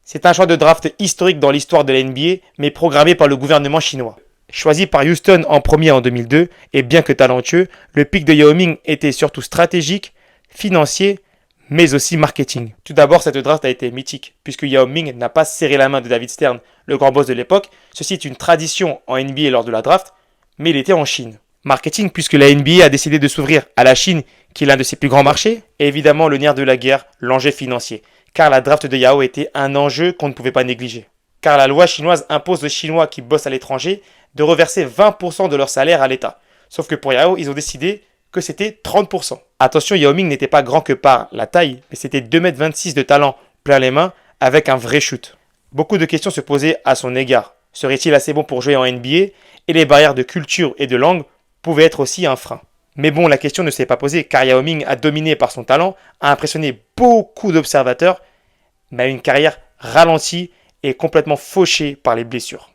C'est un choix de draft historique dans l'histoire de la NBA, mais programmé par le gouvernement chinois. Choisi par Houston en premier en 2002, et bien que talentueux, le pick de Yao Ming était surtout stratégique, financier, mais aussi marketing. Tout d'abord, cette draft a été mythique, puisque Yao Ming n'a pas serré la main de David Stern, le grand boss de l'époque. Ceci est une tradition en NBA lors de la draft, mais il était en Chine. Marketing, puisque la NBA a décidé de s'ouvrir à la Chine, qui est l'un de ses plus grands marchés, et évidemment le nerf de la guerre, l'enjeu financier, car la draft de Yao était un enjeu qu'on ne pouvait pas négliger. Car la loi chinoise impose aux Chinois qui bossent à l'étranger de reverser 20% de leur salaire à l'État. Sauf que pour Yao, ils ont décidé que c'était 30%. Attention, Yao Ming n'était pas grand que par la taille, mais c'était 2,26 m de talent plein les mains avec un vrai shoot. Beaucoup de questions se posaient à son égard. Serait-il assez bon pour jouer en NBA? Et les barrières de culture et de langue pouvaient être aussi un frein. Mais bon, la question ne s'est pas posée car Yao Ming a dominé par son talent, a impressionné beaucoup d'observateurs, mais a une carrière ralentie et complètement fauchée par les blessures.